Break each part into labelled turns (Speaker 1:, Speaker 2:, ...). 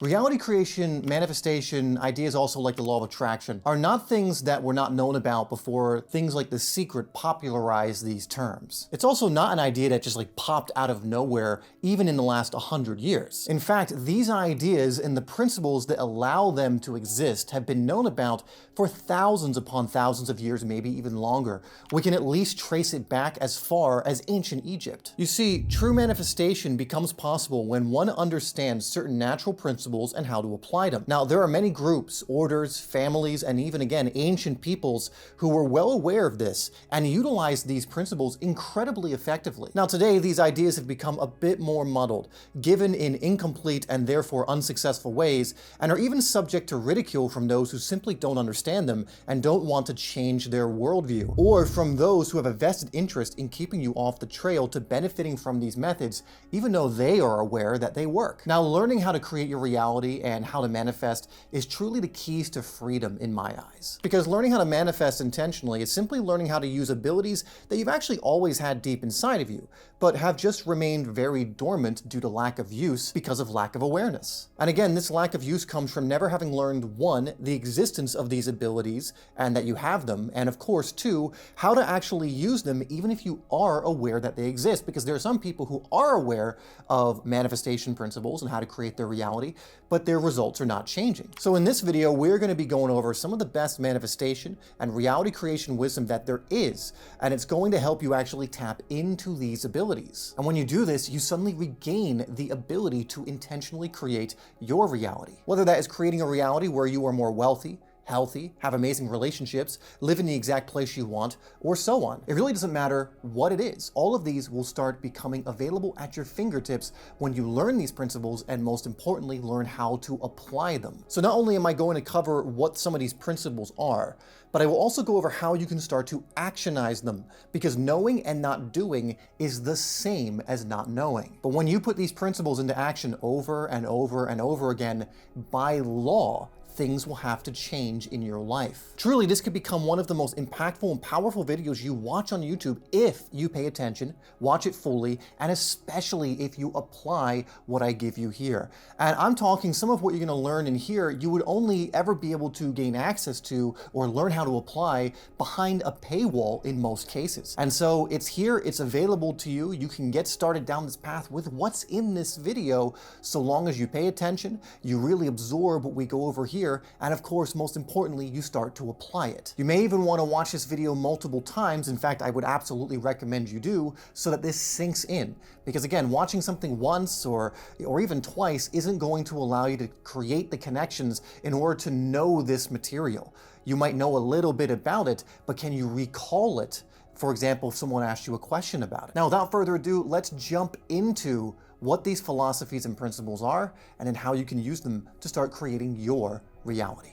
Speaker 1: Reality creation, manifestation, ideas also like the law of attraction are not things that were not known about before things like The Secret popularized these terms. It's also not an idea that just popped out of nowhere even in the last 100 years. In fact, these ideas and the principles that allow them to exist have been known about for thousands upon thousands of years, maybe even longer. We can at least trace it back as far as ancient Egypt. You see, true manifestation becomes possible when one understands certain natural principles and how to apply them. Now, there are many groups, orders, families, and even again, ancient peoples who were well aware of this and utilized these principles incredibly effectively. Now, today, these ideas have become a bit more muddled, given in incomplete and therefore unsuccessful ways, and are even subject to ridicule from those who simply don't understand them and don't want to change their worldview, or from those who have a vested interest in keeping you off the trail to benefiting from these methods, even though they are aware that they work. Now, learning how to create your reality and how to manifest is truly the keys to freedom in my eyes. Because learning how to manifest intentionally is simply learning how to use abilities that you've actually always had deep inside of you, but have just remained very dormant due to lack of use because of lack of awareness. And again, this lack of use comes from never having learned, one, the existence of these abilities and that you have them, and of course, two, how to actually use them even if you are aware that they exist, because there are some people who are aware of manifestation principles and how to create their reality, but their results are not changing. So in this video, we're going to be going over some of the best manifestation and reality creation wisdom that there is, and it's going to help you actually tap into these abilities. And when you do this, you suddenly regain the ability to intentionally create your reality. Whether that is creating a reality where you are more wealthy, healthy, have amazing relationships, live in the exact place you want, or so on. It really doesn't matter what it is. All of these will start becoming available at your fingertips when you learn these principles and, most importantly, learn how to apply them. So not only am I going to cover what some of these principles are, but I will also go over how you can start to actionize them, because knowing and not doing is the same as not knowing. But when you put these principles into action over and over and over again, by law, things will have to change in your life. Truly, this could become one of the most impactful and powerful videos you watch on YouTube if you pay attention, watch it fully, and especially if you apply what I give you here. And I'm talking some of what you're going to learn in here, you would only ever be able to gain access to or learn how to apply behind a paywall in most cases. And so it's here, it's available to you. You can get started down this path with what's in this video, so long as you pay attention, you really absorb what we go over here, and of course, most importantly, you start to apply it. You may even want to watch this video multiple times. In fact, I would absolutely recommend you do, so that this sinks in. Because again, watching something once or even twice isn't going to allow you to create the connections in order to know this material. You might know a little bit about it, but can you recall it? For example, if someone asked you a question about it. Now, without further ado, let's jump into what these philosophies and principles are, and then how you can use them to start creating your reality.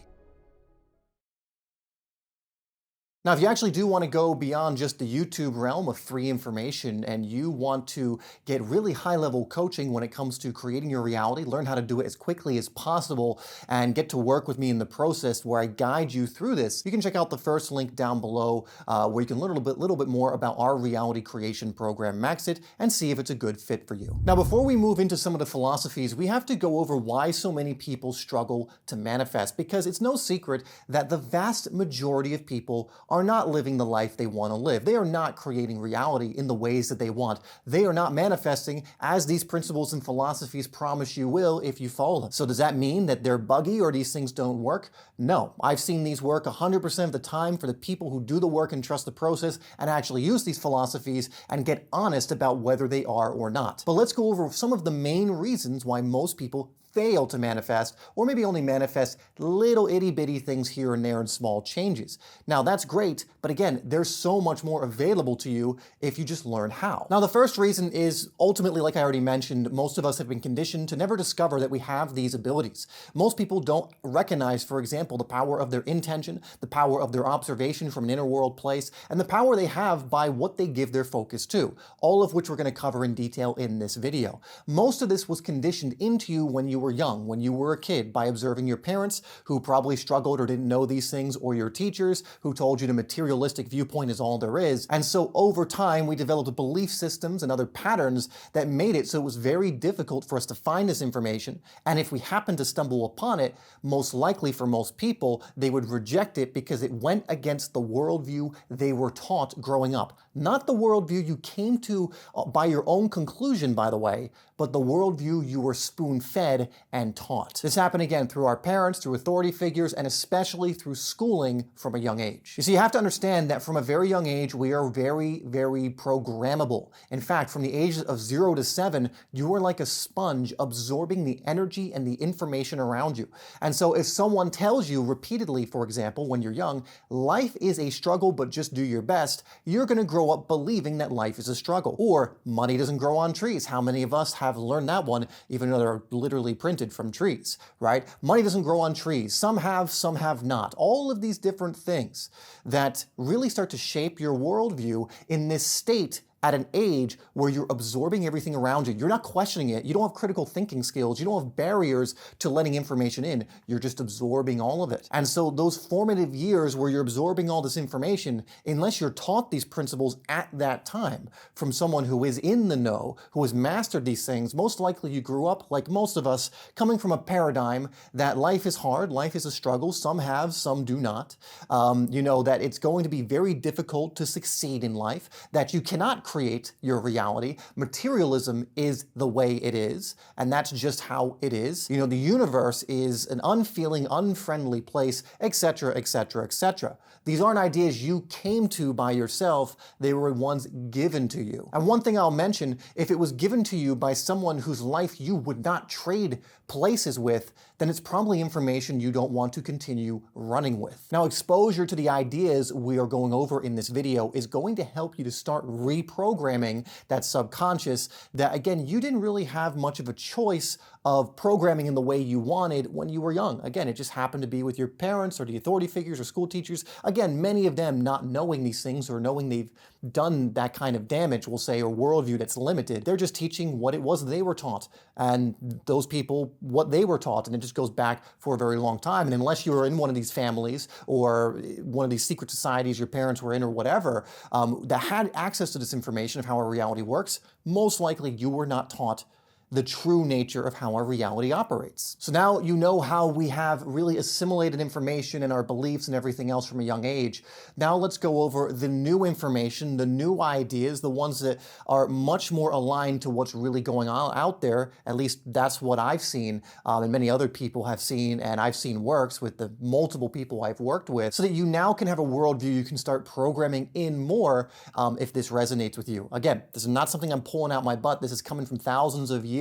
Speaker 1: Now, if you actually do want to go beyond just the YouTube realm of free information and you want to get really high-level coaching when it comes to creating your reality, learn how to do it as quickly as possible, and get to work with me in the process where I guide you through this, you can check out the first link down below where you can learn a little bit more about our reality creation program, Max It, and see if it's a good fit for you. Now, before we move into some of the philosophies, we have to go over why so many people struggle to manifest, because it's no secret that the vast majority of people are not living the life they want to live. They are not creating reality in the ways that they want. They are not manifesting as these principles and philosophies promise you will if you follow them. So does that mean that they're buggy or these things don't work? No. I've seen these work 100% of the time for the people who do the work and trust the process and actually use these philosophies and get honest about whether they are or not. But let's go over some of the main reasons why most people fail to manifest, or maybe only manifest little itty-bitty things here and there and small changes. Now, that's great, but again, there's so much more available to you if you just learn how. Now, the first reason is ultimately, like I already mentioned, most of us have been conditioned to never discover that we have these abilities. Most people don't recognize, for example, the power of their intention, the power of their observation from an inner world place, and the power they have by what they give their focus to, all of which we're going to cover in detail in this video. Most of this was conditioned into you when you were were young, when you were a kid, by observing your parents who probably struggled or didn't know these things, or your teachers who told you the materialistic viewpoint is all there is. And so over time, we developed belief systems and other patterns that made it so it was very difficult for us to find this information. And if we happened to stumble upon it, most likely for most people, they would reject it because it went against the worldview they were taught growing up. Not the worldview you came to by your own conclusion, by the way, but the worldview you were spoon-fed and taught. This happened again through our parents, through authority figures, and especially through schooling from a young age. You see, you have to understand that from a very young age, we are very, very programmable. In fact, from the ages of 0 to 7, you are like a sponge absorbing the energy and the information around you. And so if someone tells you repeatedly, for example, when you're young, life is a struggle, but just do your best, you're going to grow up believing that life is a struggle. Or money doesn't grow on trees. How many of us have learned that one, even though they're literally printed from trees, right? Money doesn't grow on trees. Some have not. All of these different things that really start to shape your worldview in this state at an age where you're absorbing everything around you. You're not questioning it. You don't have critical thinking skills. You don't have barriers to letting information in. You're just absorbing all of it. And so those formative years where you're absorbing all this information, unless you're taught these principles at that time from someone who is in the know, who has mastered these things, most likely you grew up, like most of us, coming from a paradigm that life is hard, life is a struggle. Some have, some do not. You know, that it's going to be very difficult to succeed in life, that you cannot create your reality. Materialism is the way it is, and that's just how it is. You know, the universe is an unfeeling, unfriendly place, etc., etc., etc. These aren't ideas you came to by yourself, they were ones given to you. And one thing I'll mention, if it was given to you by someone whose life you would not trade places with, then it's probably information you don't want to continue running with. Now, exposure to the ideas we are going over in this video is going to help you to start reprogramming that subconscious that, again, you didn't really have much of a choice of programming in the way you wanted when you were young. Again, it just happened to be with your parents or the authority figures or school teachers. Again, many of them not knowing these things or knowing they've done that kind of damage, we'll say, or worldview that's limited. They're just teaching what it was they were taught, and those people what they were taught, and it just goes back for a very long time. And unless you were in one of these families or one of these secret societies your parents were in or whatever, that had access to this information of how our reality works, most likely you were not taught the true nature of how our reality operates. So now you know how we have really assimilated information and our beliefs and everything else from a young age. Now let's go over the new information, the new ideas, the ones that are much more aligned to what's really going on out there. At least that's what I've seen, and many other people have seen, and I've seen works with the multiple people I've worked with, so that you now can have a worldview you can start programming in more if this resonates with you. Again, this is not something I'm pulling out my butt. This is coming from thousands of years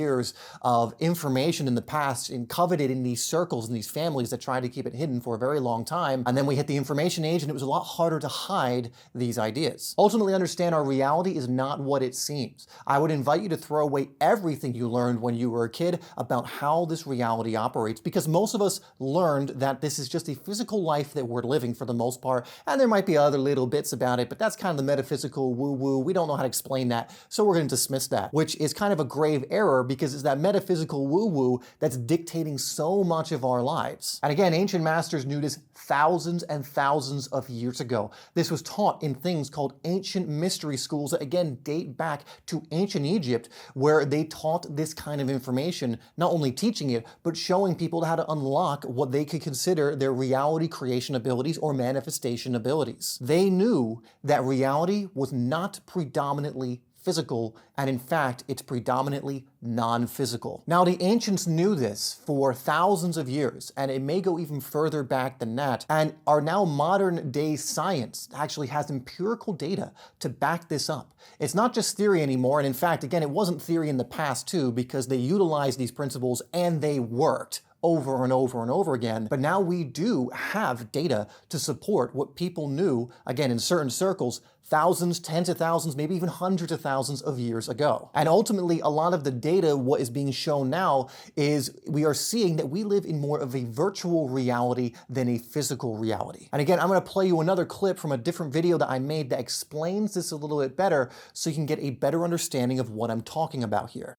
Speaker 1: of information in the past and coveted in these circles and these families that tried to keep it hidden for a very long time. And then we hit the information age and it was a lot harder to hide these ideas. Ultimately, understand our reality is not what it seems. I would invite you to throw away everything you learned when you were a kid about how this reality operates, because most of us learned that this is just a physical life that we're living for the most part, and there might be other little bits about it, but that's kind of the metaphysical woo-woo. We don't know how to explain that, so we're going to dismiss that, which is kind of a grave error, because it's that metaphysical woo-woo that's dictating so much of our lives. And again, ancient masters knew this thousands and thousands of years ago. This was taught in things called ancient mystery schools that, again, date back to ancient Egypt, where they taught this kind of information, not only teaching it, but showing people how to unlock what they could consider their reality creation abilities or manifestation abilities. They knew that reality was not predominantly physical, and in fact, it's predominantly non-physical. Now, the ancients knew this for thousands of years, and it may go even further back than that, and our now modern day science actually has empirical data to back this up. It's not just theory anymore, and in fact, again, it wasn't theory in the past too, because they utilized these principles and they worked over and over and over again. But now we do have data to support what people knew, again, in certain circles, thousands, tens of thousands, maybe even hundreds of thousands of years ago. And ultimately, a lot of the data, what is being shown now, is we are seeing that we live in more of a virtual reality than a physical reality. And again, I'm going to play you another clip from a different video that I made that explains this a little bit better, so you can get a better understanding of what I'm talking about here.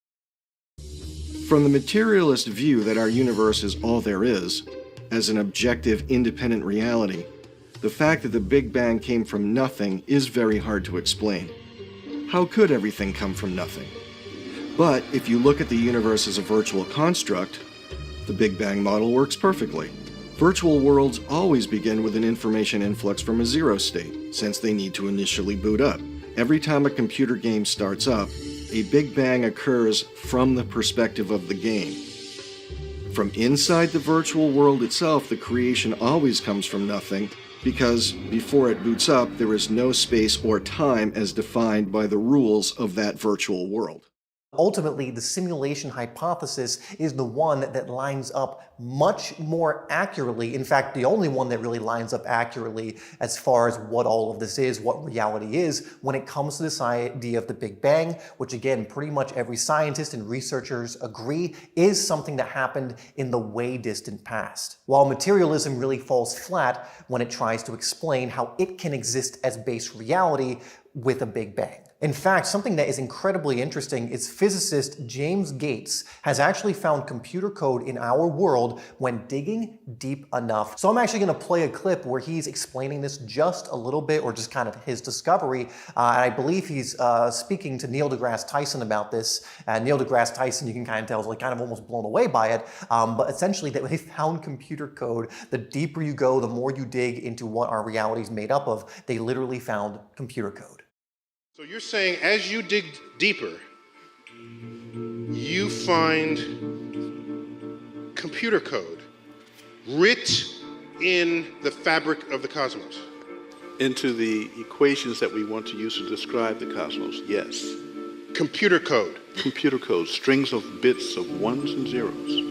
Speaker 2: From the materialist view that our universe is all there is, as an objective, independent reality, the fact that the Big Bang came from nothing is very hard to explain. How could everything come from nothing? But if you look at the universe as a virtual construct, the Big Bang model works perfectly. Virtual worlds always begin with an information influx from a zero state, since they need to initially boot up. Every time a computer game starts up, a Big Bang occurs from the perspective of the game. From inside the virtual world itself, the creation always comes from nothing, because before it boots up, there is no space or time as defined by the rules of that virtual world.
Speaker 1: Ultimately, the simulation hypothesis is the one that lines up much more accurately, in fact, the only one that really lines up accurately as far as what all of this is, what reality is, when it comes to this idea of the Big Bang, which again, pretty much every scientist and researchers agree is something that happened in the way distant past. While materialism really falls flat when it tries to explain how it can exist as base reality with a Big Bang. In fact, something that is incredibly interesting is physicist James Gates has actually found computer code in our world when digging deep enough. So I'm actually going to play a clip where he's explaining this just a little bit, or just kind of his discovery. And I believe he's speaking to Neil deGrasse Tyson about this. Neil deGrasse Tyson, you can kind of tell, is like kind of almost blown away by it. But essentially, that they found computer code. The deeper you go, the more you dig into what our reality is made up of. They literally found computer code.
Speaker 3: So you're saying as you dig deeper, you find computer code writ in the fabric of the cosmos?
Speaker 4: Into the equations that we want to use to describe the cosmos, yes.
Speaker 3: Computer code?
Speaker 4: Computer code, strings of bits of ones and zeros.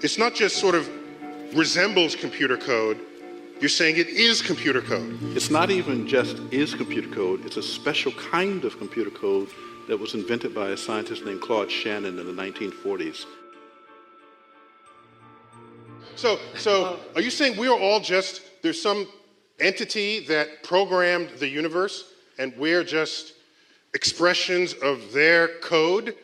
Speaker 3: It's not just sort of resembles computer code, you're saying it is computer code.
Speaker 4: It's not even just is computer code, it's a special kind of computer code that was invented by a scientist named Claude Shannon in the 1940s.
Speaker 3: So are you saying we are all just, there's some entity that programmed the universe and we're just expressions of their code?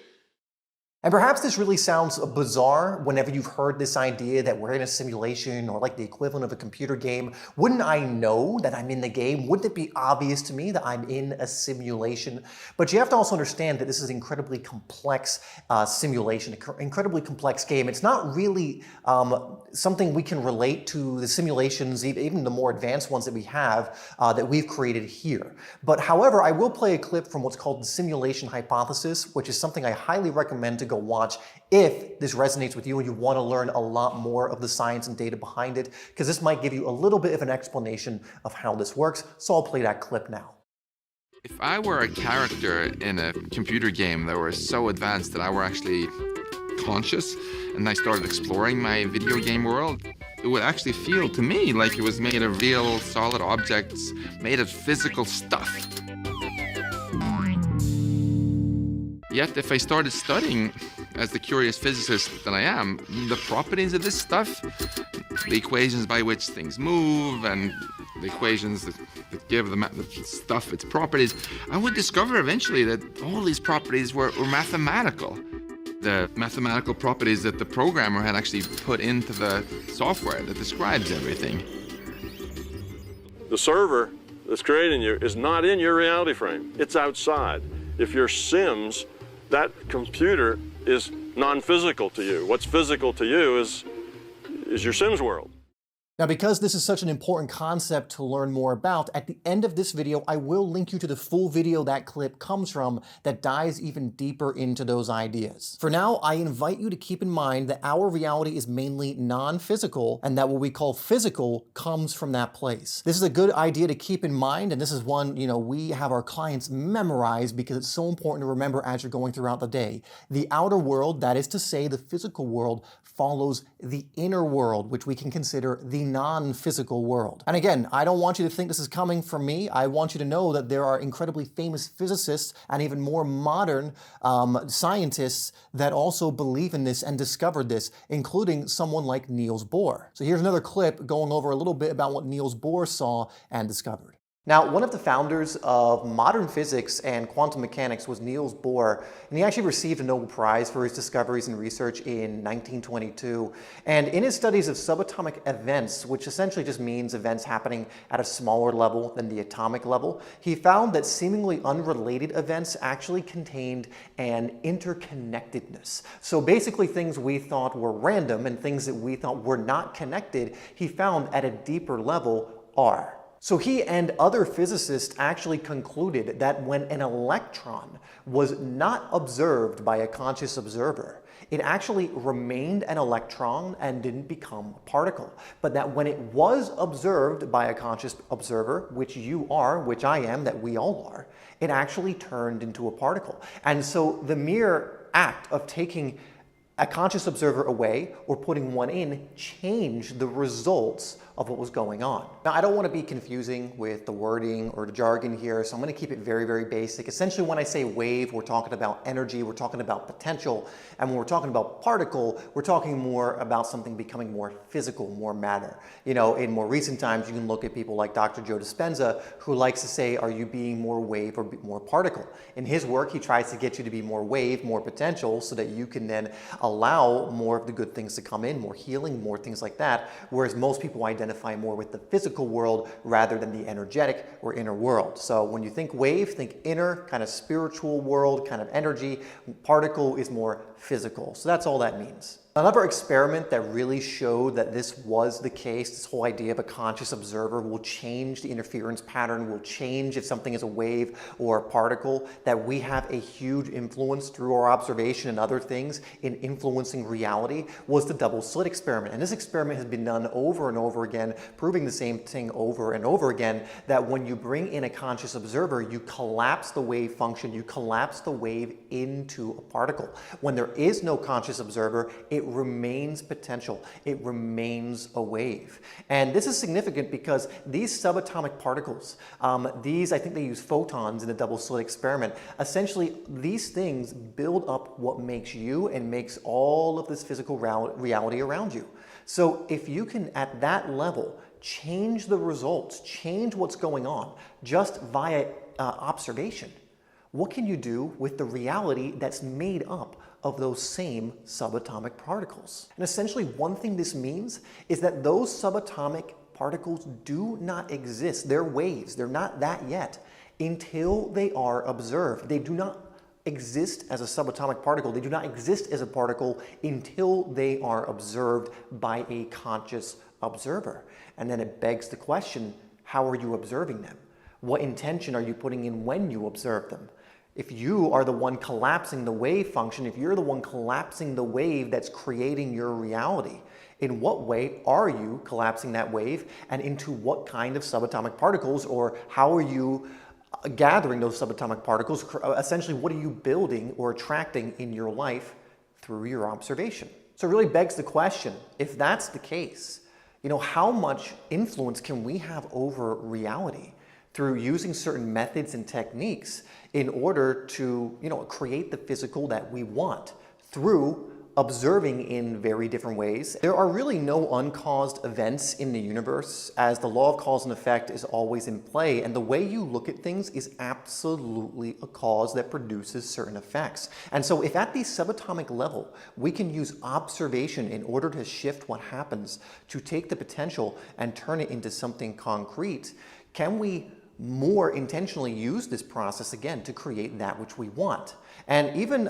Speaker 1: And perhaps this really sounds bizarre whenever you've heard this idea that we're in a simulation or like the equivalent of a computer game. Wouldn't I know that I'm in the game? Wouldn't it be obvious to me that I'm in a simulation? But you have to also understand that this is an incredibly complex simulation, an incredibly complex game. It's not really something we can relate to the simulations, even the more advanced ones that we have, that we've created here. But however, I will play a clip from what's called the simulation hypothesis, which is something I highly recommend to go watch if this resonates with you and you want to learn a lot more of the science and data behind it, because this might give you a little bit of an explanation of how this works. So I'll play that clip now.
Speaker 5: If I were a character in a computer game that was so advanced that I were actually conscious and I started exploring my video game world, it would actually feel to me like it was made of real solid objects, made of physical stuff. Yet if I started studying, as the curious physicist that I am, the properties of this stuff, the equations by which things move and the equations that give the stuff its properties, I would discover eventually that all these properties were mathematical. The mathematical properties that the programmer had actually put into the software that describes everything.
Speaker 6: The server that's creating you is not in your reality frame. It's outside. If you're Sims, that computer is non-physical to you. What's physical to you is your Sims world.
Speaker 1: Now, because this is such an important concept to learn more about, at the end of this video, I will link you to the full video that clip comes from that dives even deeper into those ideas. For now, I invite you to keep in mind that our reality is mainly non-physical and that what we call physical comes from that place. This is a good idea to keep in mind, and this is one, we have our clients memorize because it's so important to remember as you're going throughout the day. The outer world, that is to say the physical world, follows the inner world, which we can consider the non-physical world. And again, I don't want you to think this is coming from me. I want you to know that there are incredibly famous physicists and even more modern scientists that also believe in this and discovered this, including someone like Niels Bohr. So here's another clip going over a little bit about what Niels Bohr saw and discovered. Now, one of the founders of modern physics and quantum mechanics was Niels Bohr, and he actually received a Nobel Prize for his discoveries and research in 1922. And in his studies of subatomic events, which essentially just means events happening at a smaller level than the atomic level, he found that seemingly unrelated events actually contained an interconnectedness. So basically things we thought were random and things that we thought were not connected, he found at a deeper level are. So he and other physicists actually concluded that when an electron was not observed by a conscious observer, it actually remained an electron and didn't become a particle. But that when it was observed by a conscious observer, which you are, which I am, that we all are, it actually turned into a particle. And so the mere act of taking a conscious observer away or putting one in changed the results of what was going on. Now, I don't want to be confusing with the wording or the jargon here, so I'm going to keep it very, very basic. Essentially, when I say wave, we're talking about energy, we're talking about potential, and when we're talking about particle, we're talking more about something becoming more physical, more matter. You know, in more recent times, you can look at people like Dr. Joe Dispenza, who likes to say, are you being more wave or more particle? In his work, he tries to get you to be more wave, more potential, so that you can then allow more of the good things to come in, more healing, more things like that, whereas most people identify more with the physical world rather than the energetic or inner world. So when you think wave, think inner, kind of spiritual world, kind of energy. Particle is more physical. So that's all that means. Another experiment that really showed that this was the case, this whole idea of a conscious observer will change the interference pattern, will change if something is a wave or a particle, that we have a huge influence through our observation and other things in influencing reality, was the double slit experiment. And this experiment has been done over and over again, proving the same thing over and over again, that when you bring in a conscious observer, you collapse the wave function, you collapse the wave into a particle. When there is no conscious observer, it remains potential. It remains a wave. And this is significant because these subatomic particles, I think they use photons in the double slit experiment. Essentially, these things build up what makes you and makes all of this physical reality around you. So if you can, at that level, change the results, change what's going on just via observation, what can you do with the reality that's made up of those same subatomic particles? And essentially, one thing this means is that those subatomic particles do not exist. They're waves. They're not that yet until they are observed. They do not exist as a subatomic particle. They do not exist as a particle until they are observed by a conscious observer. And then it begs the question, how are you observing them? What intention are you putting in when you observe them? If you are the one collapsing the wave function, if you're the one collapsing the wave that's creating your reality, in what way are you collapsing that wave, and into what kind of subatomic particles, or how are you gathering those subatomic particles? Essentially, what are you building or attracting in your life through your observation? So it really begs the question, if that's the case, how much influence can we have over reality through using certain methods and techniques in order to, create the physical that we want through observing in very different ways? There are really no uncaused events in the universe, as the law of cause and effect is always in play, and the way you look at things is absolutely a cause that produces certain effects. And so if at the subatomic level we can use observation in order to shift what happens, to take the potential and turn it into something concrete, can we more intentionally use this process again to create that which we want? And even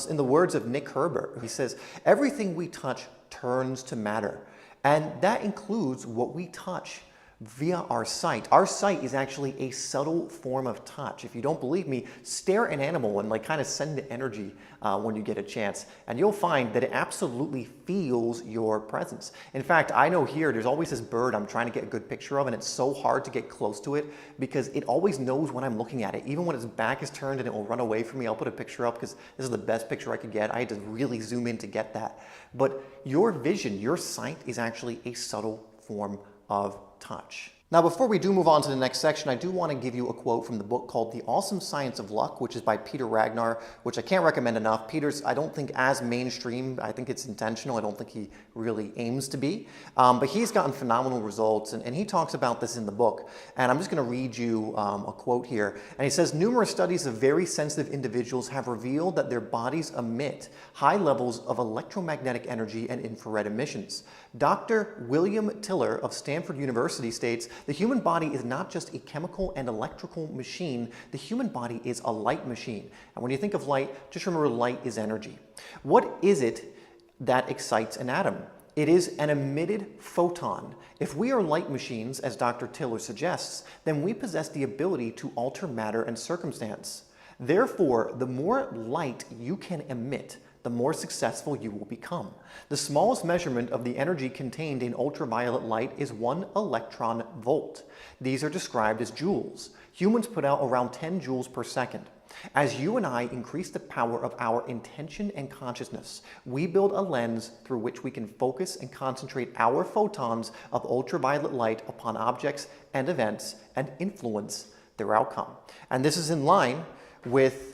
Speaker 1: in the words of Nick Herbert, he says, everything we touch turns to matter. And that includes what we touch via our sight. Our sight is actually a subtle form of touch. If you don't believe me, stare at an animal and kind of send it energy when you get a chance, and you'll find that it absolutely feels your presence. In fact, I know here there's always this bird I'm trying to get a good picture of, and it's so hard to get close to it because it always knows when I'm looking at it. Even when its back is turned and it will run away from me, I'll put a picture up because this is the best picture I could get. I had to really zoom in to get that. But your vision, your sight is actually a subtle form of touch. Now, before we do move on to the next section, I do want to give you a quote from the book called The Awesome Science of Luck, which is by Peter Ragnar, which I can't recommend enough. Peter's, I don't think, as mainstream. I think it's intentional. I don't think he really aims to be. But he's gotten phenomenal results, and he talks about this in the book. And I'm just going to read you a quote here. And he says, numerous studies of very sensitive individuals have revealed that their bodies emit high levels of electromagnetic energy and infrared emissions. Dr. William Tiller of Stanford University states, the human body is not just a chemical and electrical machine, the human body is a light machine. And when you think of light, just remember light is energy. What is it that excites an atom? It is an emitted photon. If we are light machines, as Dr. Tiller suggests, then we possess the ability to alter matter and circumstance. Therefore, the more light you can emit, the more successful you will become. The smallest measurement of the energy contained in ultraviolet light is 1 electron volt. These are described as joules. Humans put out around 10 joules per second. As you and I increase the power of our intention and consciousness, we build a lens through which we can focus and concentrate our photons of ultraviolet light upon objects and events and influence their outcome. And this is in line with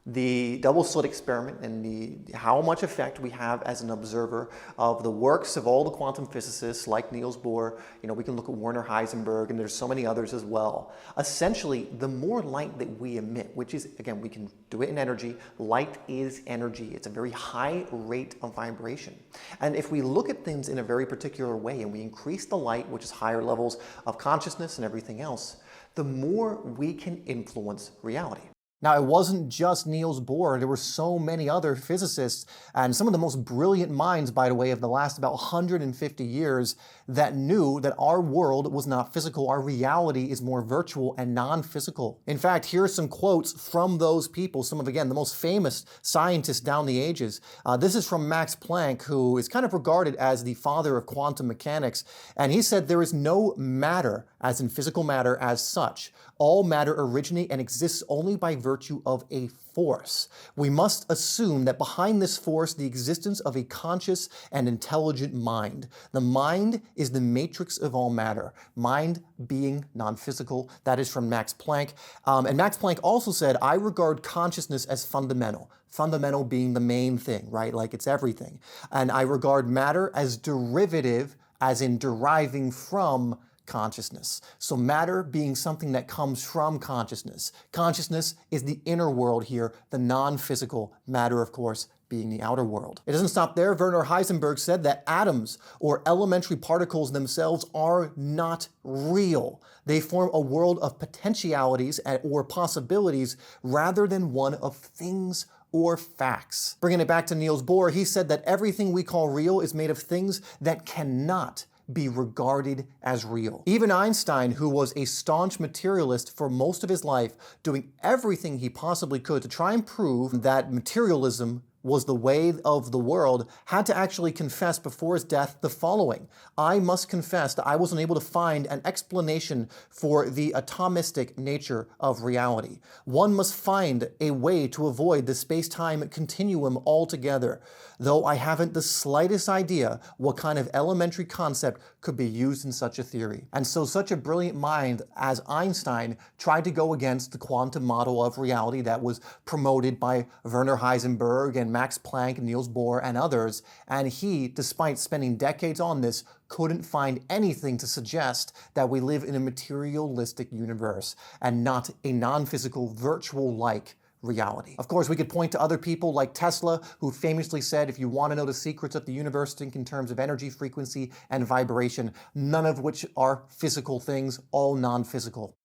Speaker 1: the double slit experiment and how much effect we have as an observer of the works of all the quantum physicists like Niels Bohr. We can look at Werner Heisenberg, and there's so many others as well. Essentially, the more light that we emit, which is, again, we can do it in energy. Light is energy. It's a very high rate of vibration. And if we look at things in a very particular way and we increase the light, which is higher levels of consciousness and everything else, the more we can influence reality. Now, it wasn't just Niels Bohr. There were so many other physicists, and some of the most brilliant minds, by the way, of the last about 150 years that knew that our world was not physical. Our reality is more virtual and non-physical. In fact, here are some quotes from those people, some of, again, the most famous scientists down the ages. This is from Max Planck, who is kind of regarded as the father of quantum mechanics, and he said, there is no matter, as in physical matter, as such. All matter originates and exists only by virtue of a force. We must assume that behind this force, the existence of a conscious and intelligent mind. The mind is the matrix of all matter. Mind being non-physical. That is from Max Planck. And Max Planck also said, I regard consciousness as fundamental. Fundamental being the main thing, right? Like it's everything. And I regard matter as derivative, as in deriving from consciousness. So matter being something that comes from consciousness. Consciousness is the inner world here, the non-physical, matter, of course, being the outer world. It doesn't stop there. Werner Heisenberg said that atoms or elementary particles themselves are not real. They form a world of potentialities or possibilities rather than one of things or facts. Bringing it back to Niels Bohr, he said that everything we call real is made of things that cannot be regarded as real. Even Einstein, who was a staunch materialist for most of his life, doing everything he possibly could to try and prove that materialism was the way of the world, had to actually confess before his death the following: I must confess that I was unable to find an explanation for the atomistic nature of reality. One must find a way to avoid the space-time continuum altogether, though I haven't the slightest idea what kind of elementary concept could be used in such a theory. And so such a brilliant mind as Einstein tried to go against the quantum model of reality that was promoted by Werner Heisenberg and Max Planck, Niels Bohr, and others, and he, despite spending decades on this, couldn't find anything to suggest that we live in a materialistic universe and not a non-physical, virtual-like reality. Of course, we could point to other people like Tesla, who famously said, if you want to know the secrets of the universe, think in terms of energy, frequency, and vibration, none of which are physical things, all non-physical.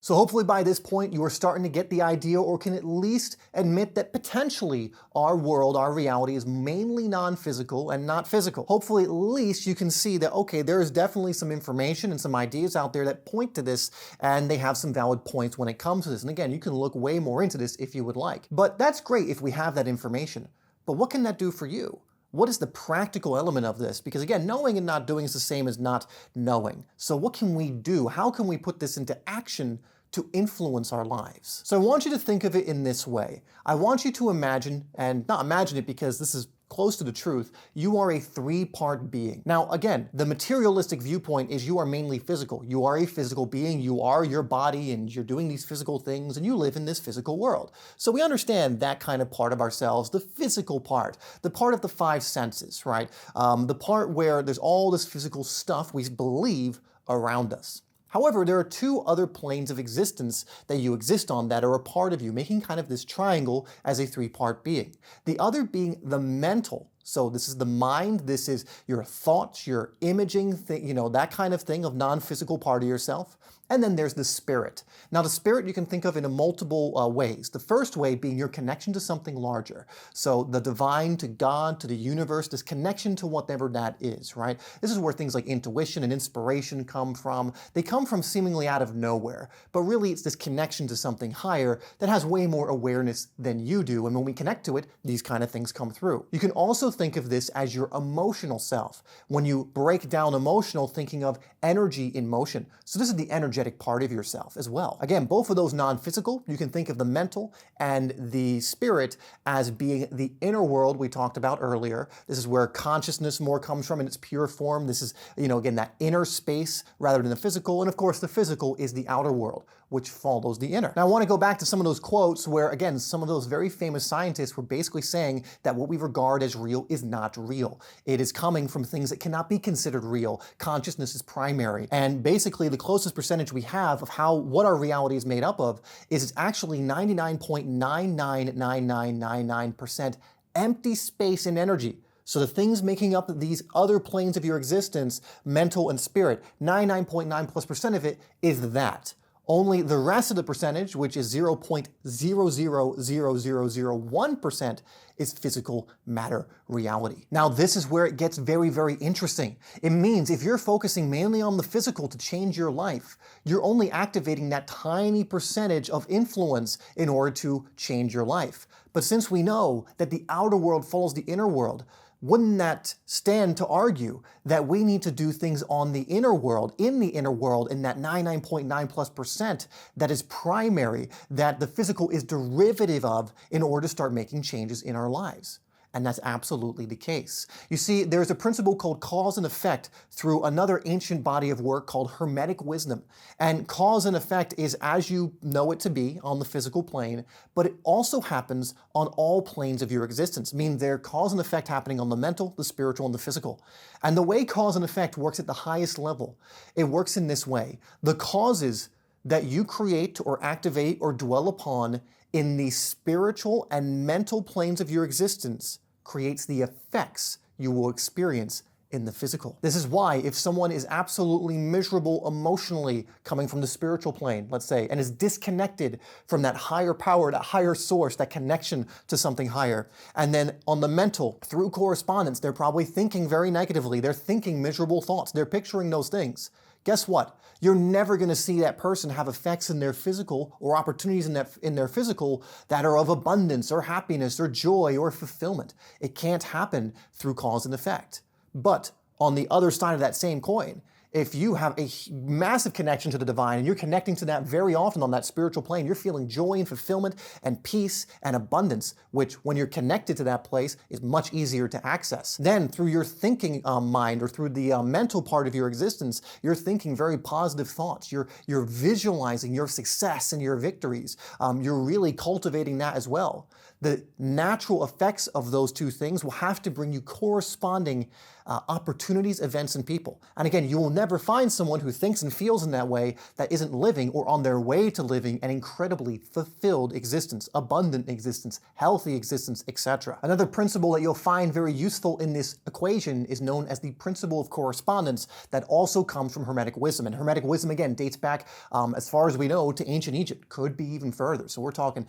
Speaker 1: So hopefully by this point you are starting to get the idea, or can at least admit that potentially our world, our reality is mainly non-physical and not physical. Hopefully at least you can see that, okay, there is definitely some information and some ideas out there that point to this, and they have some valid points when it comes to this. And again, you can look way more into this if you would like. But that's great if we have that information. But what can that do for you? What is the practical element of this? Because again, knowing and not doing is the same as not knowing. So what can we do? How can we put this into action to influence our lives? So I want you to think of it in this way. I want you to imagine, and not imagine it because this is close to the truth, you are a three-part being. Now, again, the materialistic viewpoint is you are mainly physical. You are a physical being, you are your body, and you're doing these physical things, and you live in this physical world. So we understand that kind of part of ourselves, the physical part, the part of the five senses, right? The part where there's all this physical stuff we believe around us. However, there are two other planes of existence that you exist on that are a part of you, making kind of this triangle as a three-part being. The other being the mental. So this is the mind, this is your thoughts, your imaging, that kind of thing of non-physical part of yourself. And then there's the spirit. Now the spirit you can think of in multiple ways. The first way being your connection to something larger. So the divine, to God, to the universe, this connection to whatever that is, right? This is where things like intuition and inspiration come from. They come from seemingly out of nowhere, but really it's this connection to something higher that has way more awareness than you do. And when we connect to it, these kind of things come through. You can also think of this as your emotional self. When you break down emotional, thinking of energy in motion. So this is the energetic part of yourself as well. Again, both of those non-physical, you can think of the mental and the spirit as being the inner world we talked about earlier. This is where consciousness more comes from in its pure form. This is, again, that inner space rather than the physical. And of course, the physical is the outer world, which follows the inner. Now, I want to go back to some of those quotes where, again, some of those very famous scientists were basically saying that what we regard as real is not real. It is coming from things that cannot be considered real. Consciousness is primary. And basically, the closest percentage we have of what our reality is made up of is it's actually 99.999999% empty space and energy. So the things making up these other planes of your existence, mental and spirit, 99.9+% of it is that. Only the rest of the percentage, which is 0.000001%, is physical matter reality. Now, this is where it gets very, very interesting. It means if you're focusing mainly on the physical to change your life, you're only activating that tiny percentage of influence in order to change your life. But since we know that the outer world follows the inner world, wouldn't that stand to argue that we need to do things on the inner world, in that 99.9+% that is primary, that the physical is derivative of in order to start making changes in our lives? And that's absolutely the case. You see, there's a principle called cause and effect through another ancient body of work called Hermetic wisdom. And cause and effect is as you know it to be on the physical plane, but it also happens on all planes of your existence, meaning there are cause and effect happening on the mental, the spiritual, and the physical. And the way cause and effect works at the highest level, it works in this way. The causes that you create or activate or dwell upon in the spiritual and mental planes of your existence creates the effects you will experience in the physical. This is why if someone is absolutely miserable emotionally coming from the spiritual plane, let's say, and is disconnected from that higher power, that higher source, that connection to something higher, and then on the mental, through correspondence, they're probably thinking very negatively, they're thinking miserable thoughts, they're picturing those things. Guess what? You're never going to see that person have effects in their physical or opportunities in their physical that are of abundance or happiness or joy or fulfillment. It can't happen through cause and effect. But on the other side of that same coin, if you have a massive connection to the divine and you're connecting to that very often on that spiritual plane, you're feeling joy and fulfillment and peace and abundance, which when you're connected to that place is much easier to access. Then through your thinking mind or through the mental part of your existence, you're thinking very positive thoughts. You're visualizing your success and your victories. You're really cultivating that as well. The natural effects of those two things will have to bring you corresponding opportunities, events, and people. And again, you will never find someone who thinks and feels in that way that isn't living or on their way to living an incredibly fulfilled existence, abundant existence, healthy existence, etc. Another principle that you'll find very useful in this equation is known as the principle of correspondence that also comes from Hermetic wisdom. And Hermetic wisdom, again, dates back, as far as we know, to ancient Egypt, could be even further. So we're talking,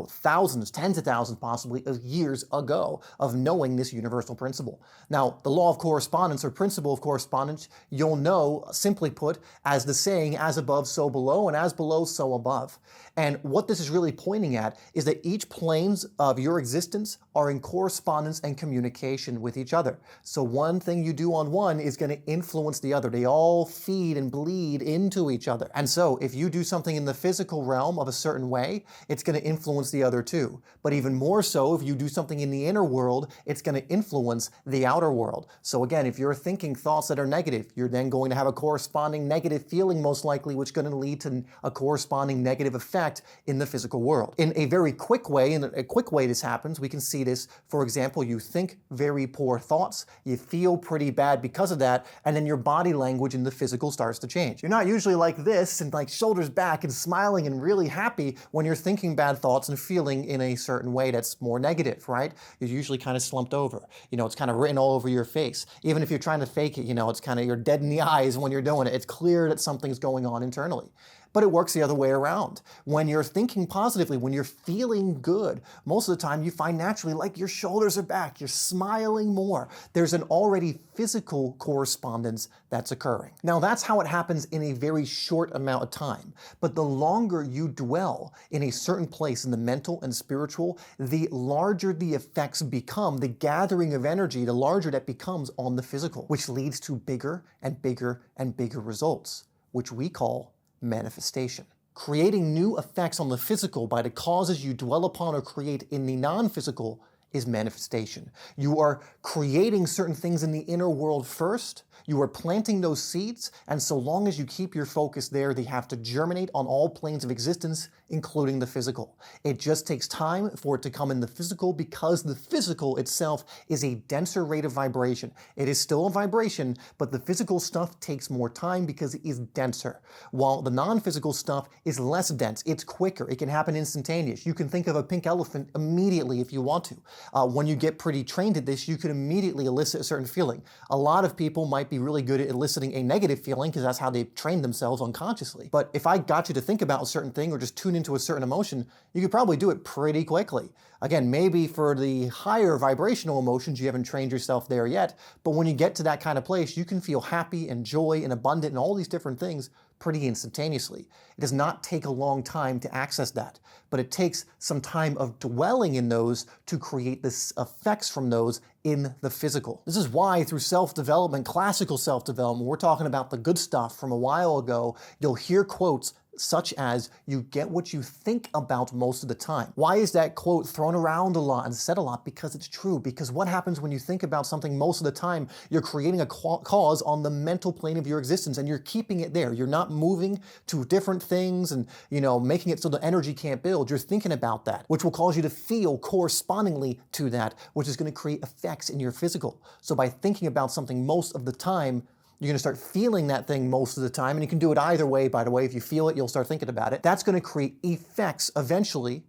Speaker 1: thousands, tens of thousands possibly of years ago of knowing this universal principle. Now, the law of correspondence or principle of correspondence, you'll know, simply put, as the saying, as above, so below, and as below, so above. And what this is really pointing at is that each planes of your existence are in correspondence and communication with each other. So one thing you do on one is going to influence the other. They all feed and bleed into each other. And so if you do something in the physical realm of a certain way, it's going to influence the other too. But even more so, if you do something in the inner world, it's going to influence the outer world. So again, if you're thinking thoughts that are negative, you're then going to have a corresponding negative feeling most likely, which is going to lead to a corresponding negative effect in the physical world. In a very quick way, in a quick way this happens, we can see this, for example, you think very poor thoughts, you feel pretty bad because of that, and then your body language in the physical starts to change. You're not usually like this and like shoulders back and smiling and really happy when you're thinking bad thoughts and feeling in a certain way that's more negative, right? You're usually kind of slumped over. It's kind of written all over your face. Even if you're trying to fake it, it's kind of, you're dead in the eyes when you're doing it. It's clear that something's going on internally. But it works the other way around. When you're thinking positively, when you're feeling good, most of the time you find naturally like your shoulders are back, you're smiling more. There's an already physical correspondence that's occurring. Now that's how it happens in a very short amount of time. But the longer you dwell in a certain place in the mental and spiritual, the larger the effects become, the gathering of energy, the larger that becomes on the physical, which leads to bigger and bigger and bigger results, which we call manifestation. Creating new effects on the physical by the causes you dwell upon or create in the non-physical is manifestation. You are creating certain things in the inner world first, you are planting those seeds, and so long as you keep your focus there, they have to germinate on all planes of existence, including the physical. It just takes time for it to come in the physical because the physical itself is a denser rate of vibration. It is still a vibration, but the physical stuff takes more time because it is denser, while the non-physical stuff is less dense. It's quicker. It can happen instantaneous. You can think of a pink elephant immediately if you want to. When you get pretty trained at this, you can immediately elicit a certain feeling. A lot of people might be really good at eliciting a negative feeling because that's how they train themselves unconsciously. But if I got you to think about a certain thing or just tune into a certain emotion, you could probably do it pretty quickly. Again, maybe for the higher vibrational emotions, you haven't trained yourself there yet, but when you get to that kind of place, you can feel happy and joy and abundant and all these different things pretty instantaneously. It does not take a long time to access that, but it takes some time of dwelling in those to create the effects from those in the physical. This is why through self-development, classical self-development, we're talking about the good stuff from a while ago, you'll hear quotes such as, you get what you think about most of the time. Why is that quote thrown around a lot and said a lot? Because it's true. Because what happens when you think about something most of the time, you're creating a cause on the mental plane of your existence and you're keeping it there. You're not moving to different things and, making it so the energy can't build. You're thinking about that, which will cause you to feel correspondingly to that, which is going to create effects in your physical. So by thinking about something most of the time, you're going to start feeling that thing most of the time, and you can do it either way, by the way. If you feel it, you'll start thinking about it. That's going to create effects eventually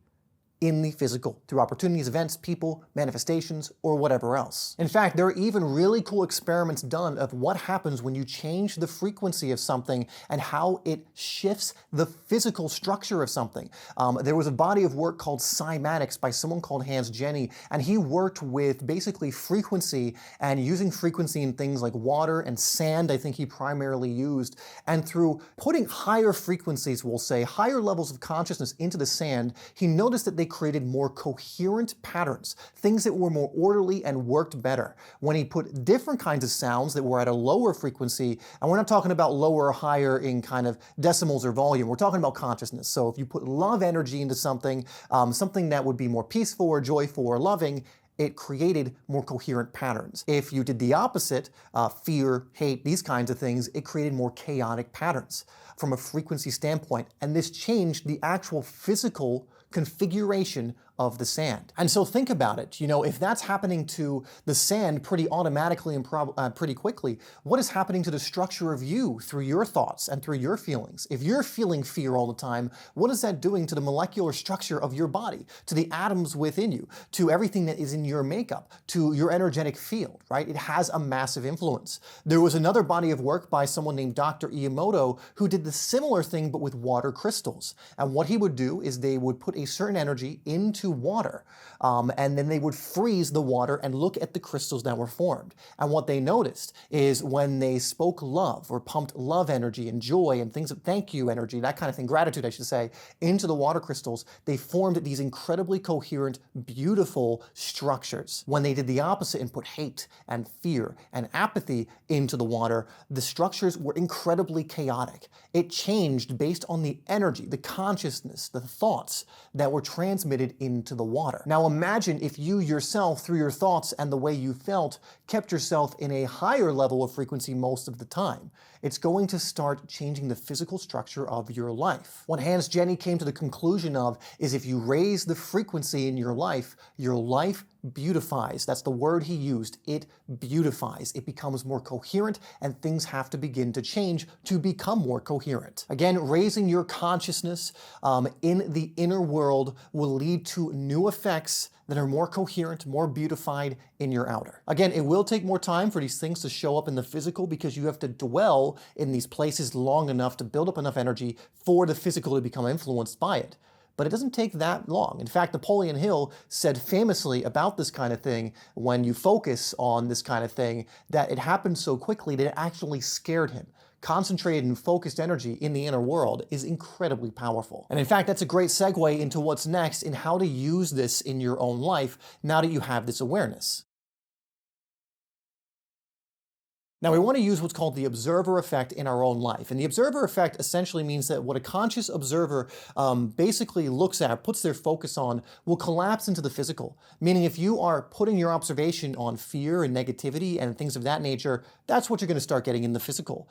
Speaker 1: in the physical through opportunities, events, people, manifestations, or whatever else. In fact, there are even really cool experiments done of what happens when you change the frequency of something and how it shifts the physical structure of something. There was a body of work called cymatics by someone called Hans Jenny, and he worked with basically frequency and using frequency in things like water and sand, I think he primarily used, and through putting higher frequencies, we'll say, higher levels of consciousness into the sand, he noticed that they created more coherent patterns, things that were more orderly and worked better. When he put different kinds of sounds that were at a lower frequency, and we're not talking about lower or higher in kind of decimals or volume, we're talking about consciousness. So if you put love energy into something, something that would be more peaceful or joyful or loving, it created more coherent patterns. If you did the opposite, fear, hate, these kinds of things, it created more chaotic patterns from a frequency standpoint. And this changed the actual physical configuration of the sand. And so think about it, if that's happening to the sand pretty automatically and pretty quickly, what is happening to the structure of you through your thoughts and through your feelings? If you're feeling fear all the time, what is that doing to the molecular structure of your body, to the atoms within you, to everything that is in your makeup, to your energetic field, right? It has a massive influence. There was another body of work by someone named Dr. Iamoto who did the similar thing but with water crystals. And what he would do is they would put a certain energy into into water. And then they would freeze the water and look at the crystals that were formed. And what they noticed is when they spoke love or pumped love energy and joy and things of thank you energy, that kind of thing, gratitude, I should say, into the water crystals, they formed these incredibly coherent, beautiful structures. When they did the opposite and put hate and fear and apathy into the water, the structures were incredibly chaotic. It changed based on the energy, the consciousness, the thoughts that were transmitted into the water. Now imagine if you yourself, through your thoughts and the way you felt, kept yourself in a higher level of frequency most of the time. It's going to start changing the physical structure of your life. What Hans Jenny came to the conclusion of is if you raise the frequency in your life beautifies. That's the word he used. It beautifies. It becomes more coherent, and things have to begin to change to become more coherent. Again, raising your consciousness in the inner world will lead to new effects that are more coherent, more beautified in your outer. Again, it will take more time for these things to show up in the physical because you have to dwell in these places long enough to build up enough energy for the physical to become influenced by it. But it doesn't take that long. In fact, Napoleon Hill said famously about this kind of thing, when you focus on this kind of thing, that it happened so quickly that it actually scared him. Concentrated and focused energy in the inner world is incredibly powerful. And in fact, that's a great segue into what's next in how to use this in your own life now that you have this awareness. Now, we want to use what's called the observer effect in our own life. And the observer effect essentially means that what a conscious observer basically looks at, puts their focus on, will collapse into the physical. Meaning if you are putting your observation on fear and negativity and things of that nature, that's what you're going to start getting in the physical.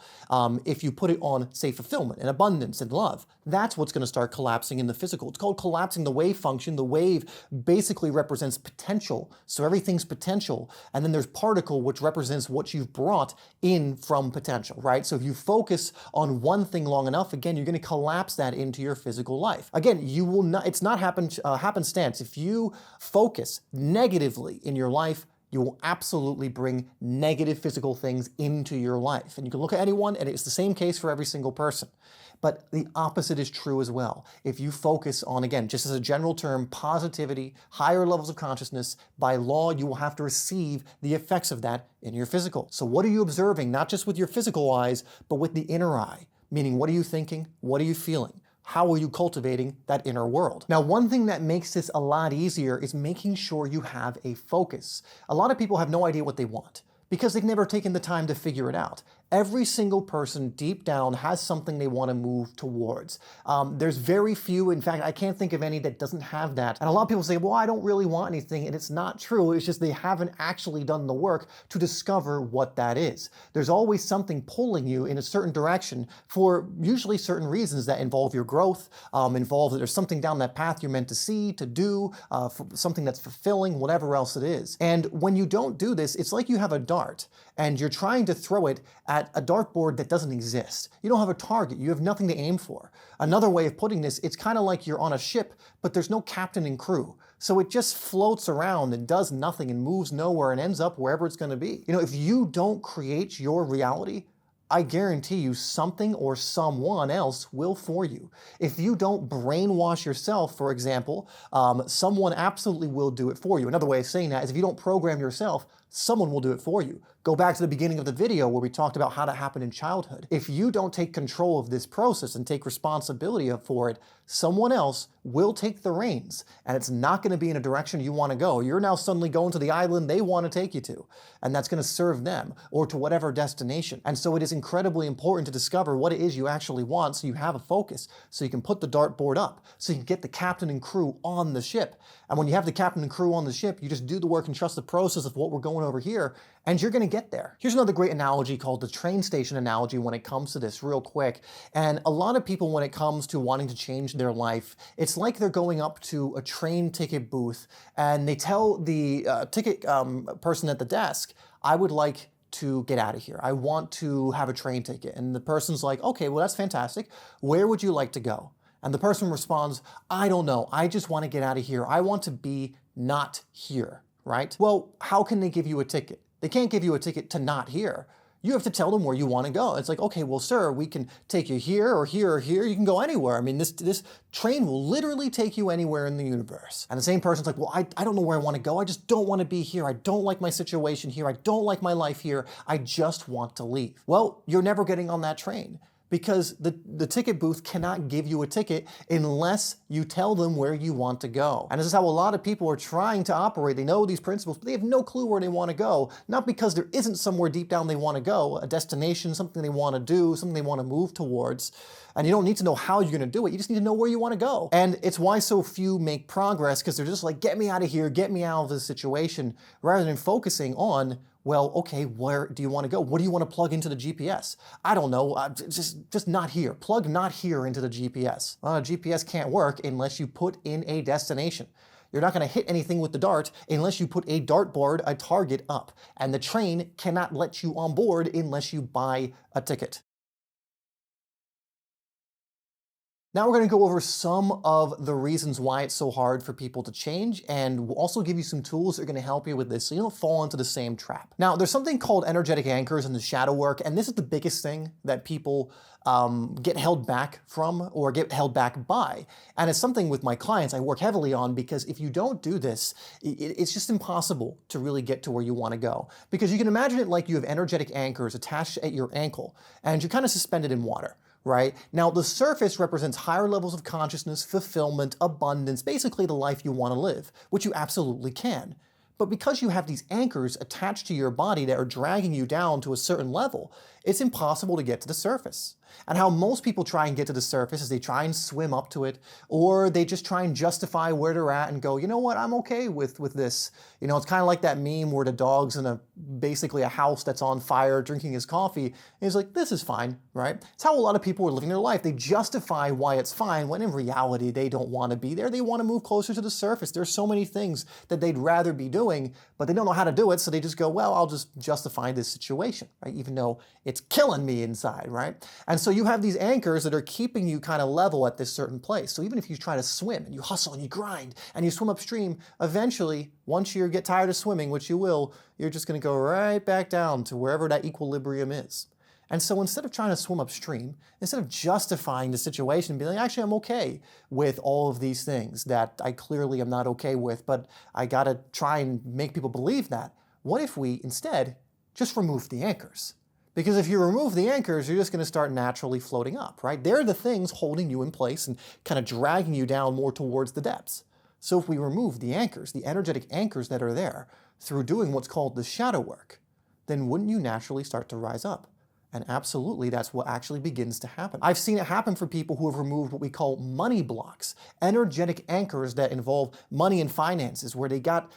Speaker 1: If you put it on, say, fulfillment and abundance and love, that's what's going to start collapsing in the physical. It's called collapsing the wave function. The wave basically represents potential. So everything's potential. And then there's particle, which represents what you've brought in from potential, right? So if you focus on one thing long enough, again, you're going to collapse that into your physical life. Again, you will not, it's not happenstance. If you focus negatively in your life, you will absolutely bring negative physical things into your life. And you can look at anyone, and it's the same case for every single person. But the opposite is true as well. If you focus on, again, just as a general term, positivity, higher levels of consciousness, by law, you will have to receive the effects of that in your physical. So what are you observing, not just with your physical eyes, but with the inner eye? Meaning, what are you thinking? What are you feeling? How are you cultivating that inner world? Now, one thing that makes this a lot easier is making sure you have a focus. A lot of people have no idea what they want because they've never taken the time to figure it out. Every single person deep down has something they want to move towards. There's very few, in fact, I can't think of any that doesn't have that. And a lot of people say, well, I don't really want anything, and it's not true. It's just they haven't actually done the work to discover what that is. There's always something pulling you in a certain direction for usually certain reasons that involve your growth, involve that there's something down that path you're meant to see, to do, for something that's fulfilling, whatever else it is. And when you don't do this, it's like you have a dart and you're trying to throw it at a dartboard that doesn't exist. You don't have a target. You have nothing to aim for. Another way of putting this, it's kind of like you're on a ship, but there's no captain and crew. So it just floats around and does nothing and moves nowhere and ends up wherever it's going to be. You know, if you don't create your reality, I guarantee you something or someone else will for you. If you don't brainwash yourself, for example, someone absolutely will do it for you. Another way of saying that is if you don't program yourself, someone will do it for you. Go back to the beginning of the video where we talked about how that happened in childhood. If you don't take control of this process and take responsibility for it, someone else will take the reins, and it's not going to be in a direction you want to go. You're now suddenly going to the island they want to take you to, and that's going to serve them or to whatever destination. And so it is incredibly important to discover what it is you actually want so you have a focus, so you can put the dartboard up, so you can get the captain and crew on the ship. And when you have the captain and crew on the ship, you just do the work and trust the process of what we're going over here, and you're going to get there. Here's another great analogy called the train station analogy when it comes to this real quick. And a lot of people, when it comes to wanting to change their life, it's like they're going up to a train ticket booth and they tell the ticket person at the desk, I would like to get out of here. I want to have a train ticket. And the person's like, okay, well, that's fantastic. Where would you like to go? And the person responds, I don't know. I just want to get out of here. I want to be not here, right? Well, how can they give you a ticket? They can't give you a ticket to not here. You have to tell them where you want to go. It's like, okay, well, sir, we can take you here or here or here. You can go anywhere. I mean, this train will literally take you anywhere in the universe. And the same person's like, well, I don't know where I want to go. I just don't want to be here. I don't like my situation here. I don't like my life here. I just want to leave. Well, you're never getting on that train, because the ticket booth cannot give you a ticket unless you tell them where you want to go. And this is how a lot of people are trying to operate. They know these principles, but they have no clue where they want to go. Not because there isn't somewhere deep down they want to go, a destination, something they want to do, something they want to move towards. And you don't need to know how you're going to do it. You just need to know where you want to go. And it's why so few make progress, because they're just like, get me out of here, get me out of this situation, rather than focusing on, well, okay, where do you want to go? What do you want to plug into the GPS? I don't know, just not here. Plug not here into the GPS. GPS can't work unless you put in a destination. You're not going to hit anything with the dart unless you put a dartboard, a target up. And the train cannot let you on board unless you buy a ticket. Now we're going to go over some of the reasons why it's so hard for people to change, and we'll also give you some tools that are going to help you with this so you don't fall into the same trap. Now, there's something called energetic anchors in the shadow work, and this is the biggest thing that people get held back from or get held back by. And it's something with my clients I work heavily on, because if you don't do this, it's just impossible to really get to where you want to go. Because you can imagine it like you have energetic anchors attached at your ankle, and you're kind of suspended in water. Right? Now, the surface represents higher levels of consciousness, fulfillment, abundance, basically the life you want to live, which you absolutely can. But because you have these anchors attached to your body that are dragging you down to a certain level, it's impossible to get to the surface. And how most people try and get to the surface is they try and swim up to it, or they just try and justify where they're at and go, you know what, I'm okay with this. You know, it's kind of like that meme where the dog's in basically a house that's on fire drinking his coffee, and he's like, this is fine, right? It's how a lot of people are living their life. They justify why it's fine, when in reality they don't want to be there. They want to move closer to the surface. There's so many things that they'd rather be doing, but they don't know how to do it, so they just go, well, I'll just justify this situation, right? Even though it's killing me inside, right? And so you have these anchors that are keeping you kind of level at this certain place. So even if you try to swim and you hustle and you grind and you swim upstream, eventually, once you get tired of swimming, which you will, you're just going to go right back down to wherever that equilibrium is. And so instead of trying to swim upstream, instead of justifying the situation and being like, actually, I'm okay with all of these things that I clearly am not okay with, but I got to try and make people believe that, what if we instead just remove the anchors? Because if you remove the anchors, you're just going to start naturally floating up, right? They're the things holding you in place and kind of dragging you down more towards the depths. So if we remove the anchors, the energetic anchors that are there, through doing what's called the shadow work, then wouldn't you naturally start to rise up? And absolutely, that's what actually begins to happen. I've seen it happen for people who have removed what we call money blocks, energetic anchors that involve money and finances, where they got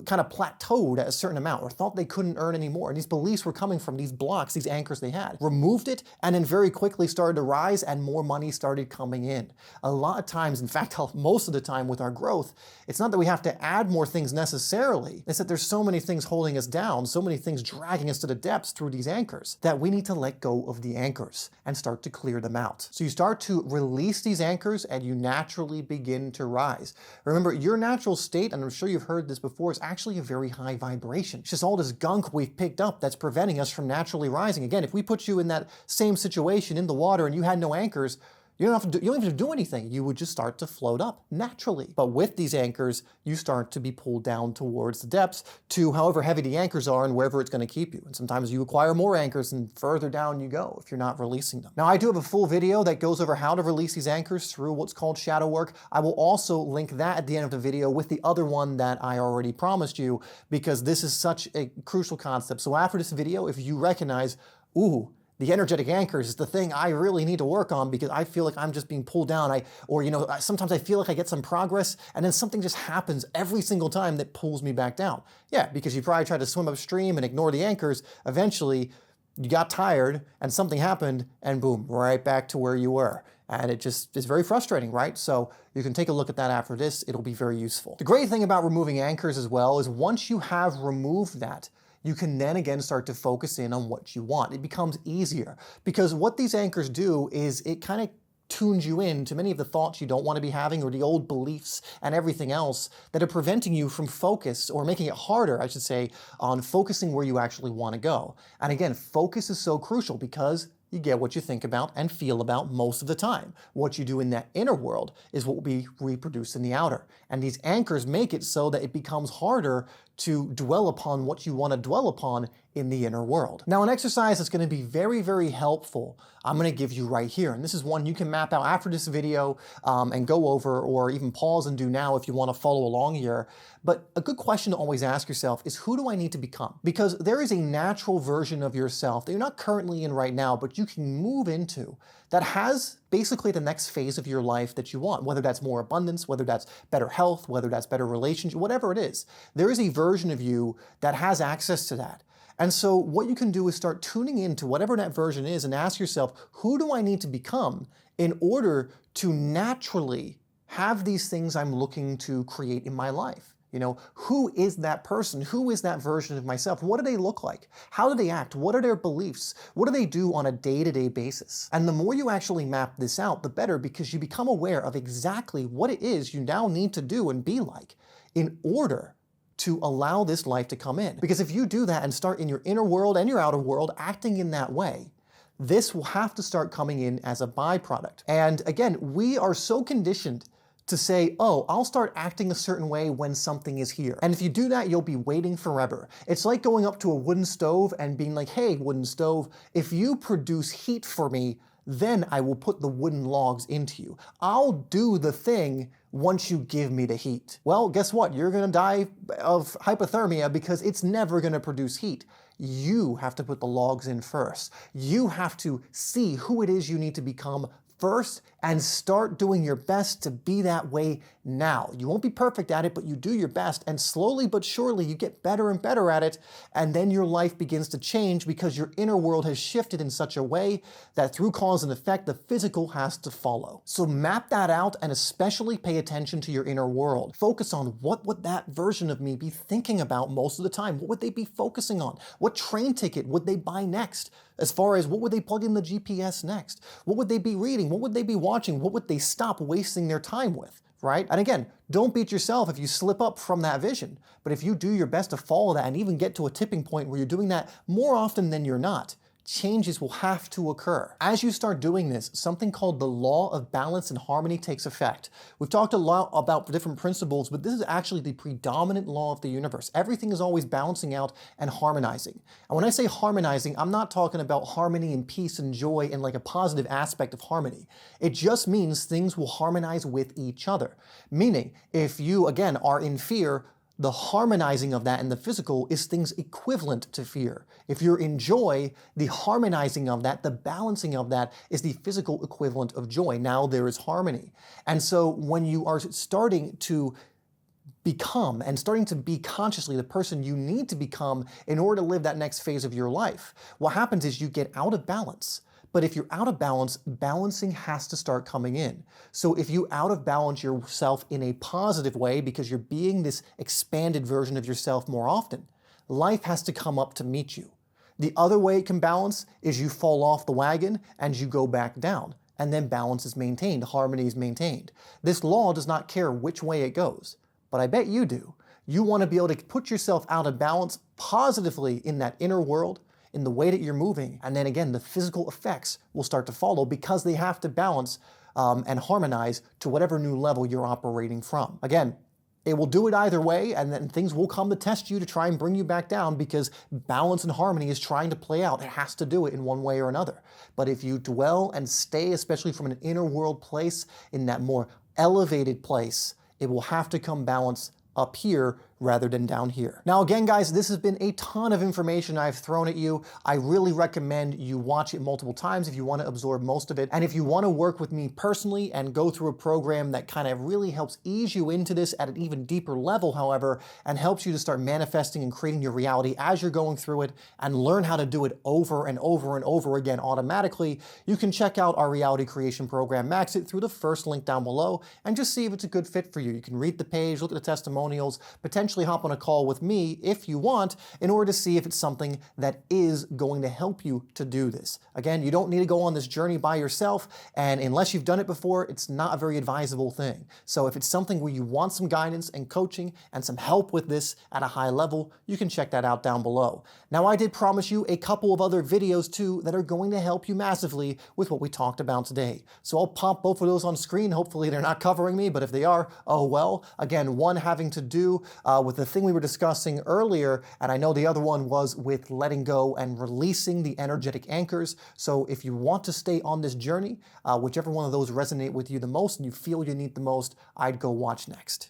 Speaker 1: kind of plateaued at a certain amount or thought they couldn't earn anymore. And these beliefs were coming from these blocks, these anchors they had. Removed it, and then very quickly started to rise, and more money started coming in. A lot of times, in fact, most of the time with our growth, it's not that we have to add more things necessarily. It's that there's so many things holding us down, so many things dragging us to the depths through these anchors, that we need to let go of the anchors and start to clear them out. So you start to release these anchors and you naturally begin to rise. Remember, your natural state, and I'm sure you've heard this before, is actually a very high vibration. It's just all this gunk we've picked up that's preventing us from naturally rising. Again, if we put you in that same situation in the water and you had no anchors, you don't even have to do anything. You would just start to float up naturally. But with these anchors, you start to be pulled down towards the depths to however heavy the anchors are and wherever it's going to keep you. And sometimes you acquire more anchors and further down you go if you're not releasing them. Now, I do have a full video that goes over how to release these anchors through what's called shadow work. I will also link that at the end of the video with the other one that I already promised you, because this is such a crucial concept. So after this video, if you recognize, ooh, the energetic anchors is the thing I really need to work on because I feel like I'm just being pulled down. Sometimes I feel like I get some progress and then something just happens every single time that pulls me back down. Yeah, because you probably tried to swim upstream and ignore the anchors. Eventually, you got tired and something happened and boom, right back to where you were. And it just is very frustrating, right? So you can take a look at that after this. It'll be very useful. The great thing about removing anchors as well is once you have removed that, you can then again start to focus in on what you want. It becomes easier because what these anchors do is it kind of tunes you in to many of the thoughts you don't want to be having, or the old beliefs and everything else that are preventing you from focus, or making it harder, I should say, on focusing where you actually want to go. And again, focus is so crucial because you get what you think about and feel about most of the time. What you do in that inner world is what will be reproduced in the outer. And these anchors make it so that it becomes harder to dwell upon what you want to dwell upon in the inner world. Now, an exercise that's going to be very, very helpful, I'm going to give you right here. And this is one you can map out after this video and go over, or even pause and do now if you want to follow along here. But a good question to always ask yourself is, who do I need to become? Because there is a natural version of yourself that you're not currently in right now, but you can move into, that has basically the next phase of your life that you want, whether that's more abundance, whether that's better health, whether that's better relationship, whatever it is. There is a version of you that has access to that. And so what you can do is start tuning into whatever that version is and ask yourself, who do I need to become in order to naturally have these things I'm looking to create in my life? You know, who is that person? Who is that version of myself? What do they look like? How do they act? What are their beliefs? What do they do on a day-to-day basis? And the more you actually map this out, the better, because you become aware of exactly what it is you now need to do and be like in order to allow this life to come in. Because if you do that and start in your inner world and your outer world acting in that way, this will have to start coming in as a byproduct. And again, we are so conditioned to say, oh, I'll start acting a certain way when something is here. And if you do that, you'll be waiting forever. It's like going up to a wooden stove and being like, hey, wooden stove, if you produce heat for me, then I will put the wooden logs into you. I'll do the thing once you give me the heat. Well, guess what? You're gonna die of hypothermia because it's never gonna produce heat. You have to put the logs in first. You have to see who it is you need to become first and start doing your best to be that way now. You won't be perfect at it, but you do your best, and slowly but surely you get better and better at it, and then your life begins to change because your inner world has shifted in such a way that through cause and effect, the physical has to follow. So map that out and especially pay attention to your inner world. Focus on what would that version of me be thinking about most of the time? What would they be focusing on? What train ticket would they buy next? As far as what would they plug in the GPS next? What would they be reading? What would they be watching? What would they stop wasting their time with, right? And again, don't beat yourself if you slip up from that vision. But if you do your best to follow that and even get to a tipping point where you're doing that more often than you're not, changes will have to occur. As you start doing this, something called the law of balance and harmony takes effect. We've talked a lot about different principles, but this is actually the predominant law of the universe. Everything is always balancing out and harmonizing. And when I say harmonizing, I'm not talking about harmony and peace and joy and like a positive aspect of harmony. It just means things will harmonize with each other. Meaning, if you, again, are in fear, the harmonizing of that in the physical is things equivalent to fear. If you're in joy, the harmonizing of that, the balancing of that is the physical equivalent of joy. Now there is harmony. And so when you are starting to become and starting to be consciously the person you need to become in order to live that next phase of your life, what happens is you get out of balance. But if you're out of balance, balancing has to start coming in. So if you out of balance yourself in a positive way because you're being this expanded version of yourself more often, life has to come up to meet you. The other way it can balance is you fall off the wagon and you go back down, and then balance is maintained, harmony is maintained. This law does not care which way it goes, but I bet you do. You want to be able to put yourself out of balance positively in that inner world, in the way that you're moving, and then again, the physical effects will start to follow because they have to balance and harmonize to whatever new level you're operating from. Again, it will do it either way, and then things will come to test you to try and bring you back down because balance and harmony is trying to play out. It has to do it in one way or another. But if you dwell and stay, especially from an inner world place, in that more elevated place, it will have to come balance up here rather than down here. Now again, guys, this has been a ton of information I've thrown at you. I really recommend you watch it multiple times if you want to absorb most of it. And if you want to work with me personally and go through a program that kind of really helps ease you into this at an even deeper level, however, and helps you to start manifesting and creating your reality as you're going through it and learn how to do it over and over and over again automatically, you can check out our reality creation program, Max It, through the first link down below and just see if it's a good fit for you. You can read the page, look at the testimonials, potentially potentially hop on a call with me if you want in order to see if it's something that is going to help you to do this. Again, you don't need to go on this journey by yourself, and unless you've done it before, it's not a very advisable thing. So if it's something where you want some guidance and coaching and some help with this at a high level, you can check that out down below. Now, I did promise you a couple of other videos too that are going to help you massively with what we talked about today. So I'll pop both of those on screen. Hopefully they're not covering me, but if they are, oh well. Again, one having to do with the thing we were discussing earlier, and I know the other one was with letting go and releasing the energetic anchors. So if you want to stay on this journey, whichever one of those resonate with you the most and you feel you need the most, I'd go watch next.